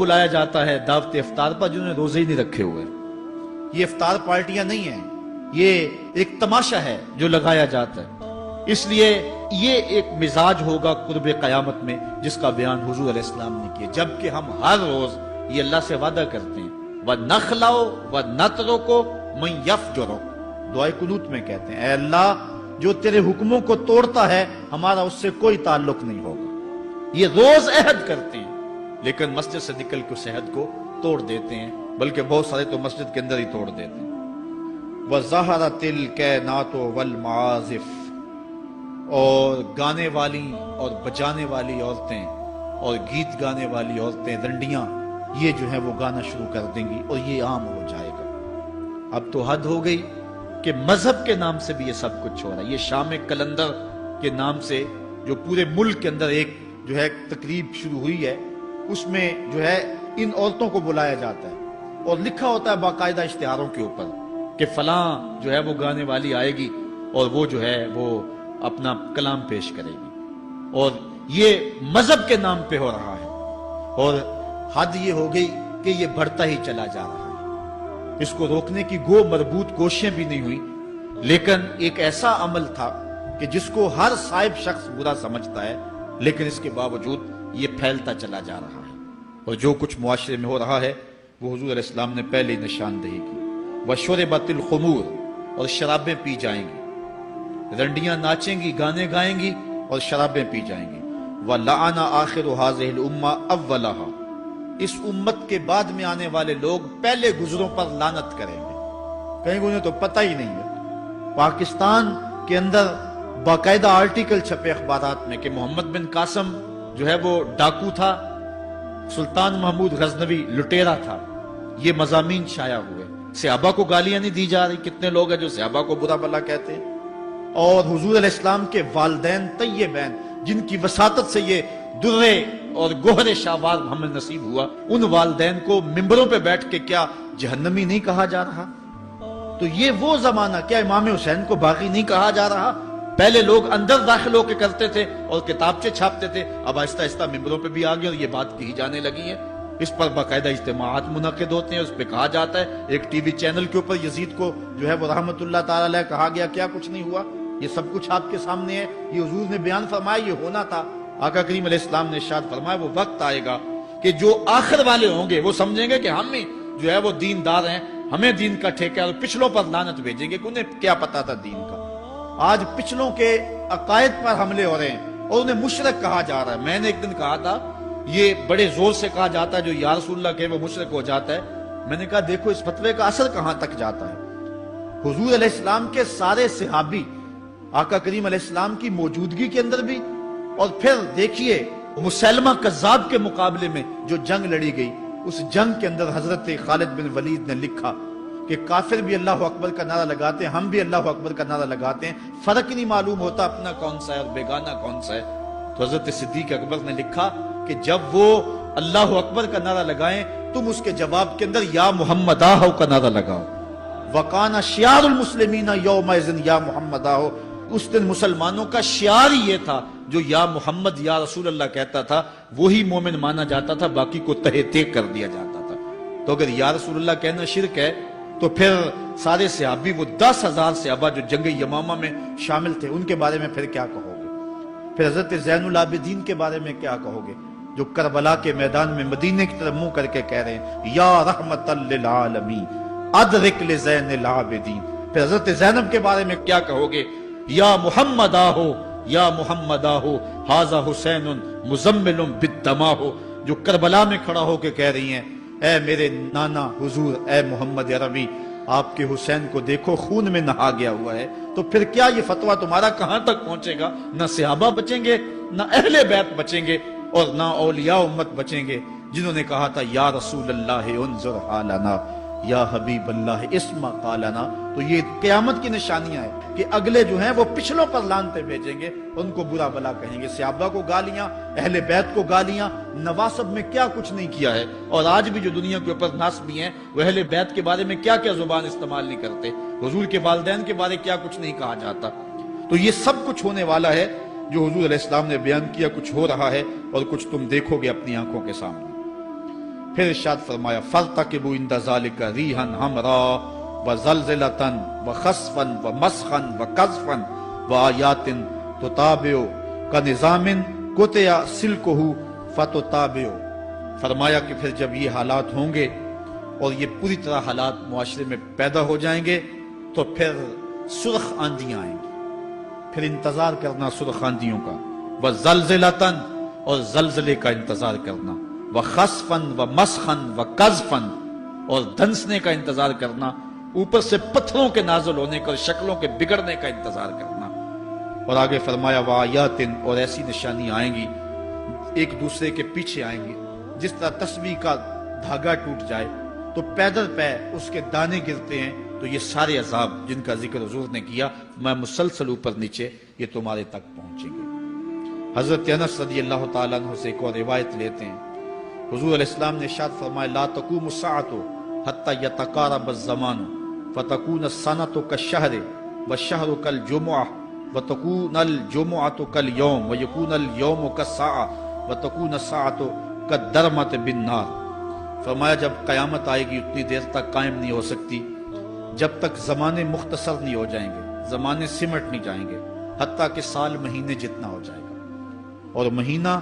بلایا جاتا ہے دعوت افطار پر جنہوں نے روزے ہی نہیں رکھے ہوئے. یہ افطار پارٹیاں نہیں ہیں، یہ ایک تماشا ہے جو لگایا جاتا ہے. اس لیے یہ ایک مزاج ہوگا قرب قیامت میں جس کا بیان حضور علیہ السلام نے کیا، جبکہ ہم ہر روز یہ اللہ سے وعدہ کرتے ہیں وَنَخْلَعُ وَنَتْرُكُ مَن يَفْجُرُ. دعائے قنوت میں کہتے ہیں اے اللہ جو تیرے حکموں کو توڑتا ہے ہمارا اس سے کوئی تعلق نہیں ہوگا. یہ روز عہد کرتے ہیں لیکن مسجد سے نکل کے اس عہد کو توڑ دیتے ہیں، بلکہ بہت سارے تو مسجد کے اندر ہی توڑ دیتے ہیں. وَظَهَرَتِ الْكَيْنَاتُ وَالْمَعَازِفُ. اور گانے والی اور بجانے والی عورتیں اور گیت گانے والی عورتیں، رنڈیاں، یہ جو ہے وہ گانا شروع کر دیں گی اور یہ عام ہو جائے گا. اب تو حد ہو گئی کہ مذہب کے نام سے بھی یہ سب کچھ ہو رہا ہے. یہ شام کلندر کے نام سے جو پورے ملک کے اندر ایک جو ہے تقریب شروع ہوئی ہے، اس میں جو ہے ان عورتوں کو بلایا جاتا ہے اور لکھا ہوتا ہے باقاعدہ اشتہاروں کے اوپر کہ فلاں جو ہے وہ گانے والی آئے گی اور وہ جو ہے وہ اپنا کلام پیش کرے گی. اور یہ مذہب کے نام پہ ہو رہا ہے اور حد یہ ہو گئی کہ یہ بڑھتا ہی چلا جا رہا ہے. اس کو روکنے کی گو مربوط کوششیں بھی نہیں ہوئی، لیکن ایک ایسا عمل تھا کہ جس کو ہر صاحب شخص برا سمجھتا ہے، لیکن اس کے باوجود یہ پھیلتا چلا جا رہا ہے. اور جو کچھ معاشرے میں ہو رہا ہے وہ حضور علیہ السلام نے پہلے ہی نشاندہی کی. وَشُرِبَتِ الْخُمُورُ. اور شرابیں پی جائیں گی، رنڈیاں ناچیں گی، گانے گائیں گی اور شرابیں پی جائیں گی. وَلَعَنَ آخِرُ هَذِهِ الْأُمَّةِ أَوَّلَهَا. اس امت کے بعد میں آنے والے لوگ پہلے گزروں پر لعنت کریں گے. کہیں انہیں تو پتہ ہی نہیں ہے. پاکستان کے اندر باقاعدہ آرٹیکل چھپے اخبارات میں کہ محمد بن قاسم جو ہے وہ ڈاکو تھا، سلطان محمود غزنوی لٹیرا تھا. یہ مضامین شائع ہوئے. صحابہ کو گالیاں نہیں دی جا رہی. کتنے لوگ ہیں جو صحابہ کو برا بھلا کہتے ہیں. اور حضور علیہ السلام کے والدین طیبین جن کی وساطت سے یہ درے اور گوہر شاہوار ہمیں نصیب ہوا، ان والدین کو ممبروں پہ بیٹھ کے کیا جہنمی نہیں کہا جا رہا؟ تو یہ وہ زمانہ، کیا امام حسین کو باغی نہیں کہا جا رہا؟ پہلے لوگ اندر داخل ہو کے کرتے تھے اور کتابچے چھاپتے تھے، اب آہستہ آہستہ ممبروں پہ بھی آ گئے اور یہ بات کہی جانے لگی ہے. اس پر باقاعدہ اجتماعات منعقد ہوتے ہیں، اس پہ کہا جاتا ہے. ایک ٹی وی چینل کے اوپر یزید کو جو ہے وہ رحمت اللہ تعالی علیہ کہا گیا، کیا کچھ نہیں ہوا. یہ سب کچھ آپ کے سامنے ہے. یہ حضور نے بیان فرمایا، یہ ہونا تھا. آقا کریم علیہ السلام نے ارشاد فرمایا وہ وقت آئے گا کہ جو آخر والے ہوں گے وہ سمجھیں گے کہ ہم ہی جو ہے وہ دیندار ہیں، ہمیں دین کا ٹھیکہ ہے، اور پچھلوں پر لعنت بھیجیں گے کہ انہیں کیا پتا تھا دین کا. آج پچھلوں کے عقائد پر حملے ہو رہے ہیں اور انہیں مشرک کہا جا رہا ہے. میں نے ایک دن کہا تھا یہ بڑے زور سے کہا جاتا ہے جو یا رسول اللہ کہے وہ مشرک ہو جاتا ہے. میں نے کہا دیکھو اس فتوے کا اثر کہاں تک جاتا ہے. حضور علیہ السلام کے سارے صحابی آقا کریم علیہ السلام کی موجودگی کے اندر بھی، اور پھر دیکھیے مسلمہ کذاب کے مقابلے میں جو جنگ لڑی گئی، اس جنگ کے اندر حضرت خالد بن ولید نے لکھا کہ کافر بھی اللہ اکبر کا نعرہ لگاتے ہیں، ہم بھی اللہ اکبر کا نعرہ لگاتے ہیں، فرق نہیں معلوم ہوتا اپنا کون سا ہے اور بیگانہ کون سا ہے. تو حضرت صدیق اکبر نے لکھا کہ جب وہ اللہ اکبر کا نعرہ لگائیں تم اس کے جواب کے اندر یا محمد آہو کا نعرہ لگاؤ. وَقَانَ شِعَارُ الْمُسْلِمِينَ يَوْمَئِذٍ یا محمد آہو. اس دن مسلمانوں کا شعار یہ تھا، جو یا محمد یا رسول اللہ کہتا تھا وہی مومن مانا جاتا تھا، باقی کو تہہ تیگ کر دیا جاتا تھا. تو اگر یا رسول اللہ کہنا شرک ہے تو پھر سارے صحابی، وہ 10,000 صحابہ جو جنگ یمامہ میں شامل تھے، ان کے بارے میں پھر کیا کہو گے؟ پھر حضرت زین العابدین کے بارے میں کیا کہو گے جو کربلا کے میدان میں مدینے کی طرف منہ کر کے کہہ رہے ہیں یا رحمت للعالمین ادرک لزین العابدین. پھر حضرت زینب کے بارے میں کیا کہو گے؟ یا محمد آہو یا محمد آہو ھذا حسین مزمل بالدماء ہو، جو کربلا میں کھڑا ہو کے کہہ رہی ہیں اے میرے نانا حضور، اے محمد عربی، آپ کے حسین کو دیکھو خون میں نہا گیا ہوا ہے. تو پھر کیا یہ فتویٰ تمہارا کہاں تک پہنچے گا؟ نہ صحابہ بچیں گے، نہ اہل بیت بچیں گے، اور نہ اولیاء امت بچیں گے جنہوں نے کہا تھا یا رسول اللہ انظر حالنا یا حبیب اللہ اسمع قالنا. تو یہ قیامت کی نشانیاں ہیں کہ اگلے جو ہیں وہ پچھلوں پر لعنتیں بھیجیں گے، ان کو برا بلا کہیں گے. صحابہ کو گالیاں، اہل بیت کو گالیاں، نواسب میں کیا کچھ نہیں کیا ہے. اور آج بھی جو دنیا کے اوپر ناسبی ہیں وہ اہل بیت کے بارے میں کیا کیا زبان استعمال نہیں کرتے، حضور کے والدین کے بارے کیا کچھ نہیں کہا جاتا. تو یہ سب کچھ ہونے والا ہے جو حضور علیہ السلام نے بیان کیا، کچھ ہو رہا ہے اور کچھ تم دیکھو گے اپنی آنکھوں کے سامنے. پھر ارشاد فرمایا فَارْتَقِبُوا عِنْدَ ذَلِكَ رِيحًا حَمْرَاءَ وَزَلْزَلَةً وَخَسْفًا وَمَسْخًا وَقَذْفًا وَآيَاتٍ تُتَابِعُ كَنِظَامٍ قُطِعَ سِلْكُهُ فَتُتَابِعُ۔ فرمایا کہ پھر جب یہ حالات ہوں گے اور یہ پوری طرح حالات معاشرے میں پیدا ہو جائیں گے تو پھر سرخ آندیاں آئیں گی، پھر انتظار کرنا سرخ آندیوں کا، وَزَلْزَلَةً اور زلزلے کا انتظار کرنا، وَخَسْفًا وَمَسْخًا وَقَذْفًا اور دھنسنے کا انتظار کرنا، اوپر سے پتھروں کے نازل ہونے کا اور شکلوں کے بگڑنے کا انتظار کرنا۔ اور آگے فرمایا وَآیَاتٍ اور ایسی نشانیاں آئیں گی ایک دوسرے کے پیچھے آئیں گی، جس طرح تسبیح کا دھاگا ٹوٹ جائے تو پیدل پہ اس کے دانے گرتے ہیں، تو یہ سارے عذاب جن کا ذکر حضور نے کیا میں مسلسل اوپر نیچے یہ تمہارے تک پہنچیں گے۔ حضرت انس رضی اللہ تعالیٰ عنہ سے ایک اور روایت لیتے ہیں، حضور علیہ السلام نے ارشاد فرمایا لا تقوم الساعة حتى يتقارب الزمان فتكون السنة كالشهر والشهر كالجمعة وتكون الجمعة كاليوم ويكون اليوم كالساعة وتكون الساعة كالدرمة بالنار۔ فرمایا جب قیامت آئے گی اتنی دیر تک قائم نہیں ہو سکتی جب تک زمانے مختصر نہیں ہو جائیں گے، زمانے سمٹ نہیں جائیں گے، حتیٰ کہ سال مہینے جتنا ہو جائے گا، اور مہینہ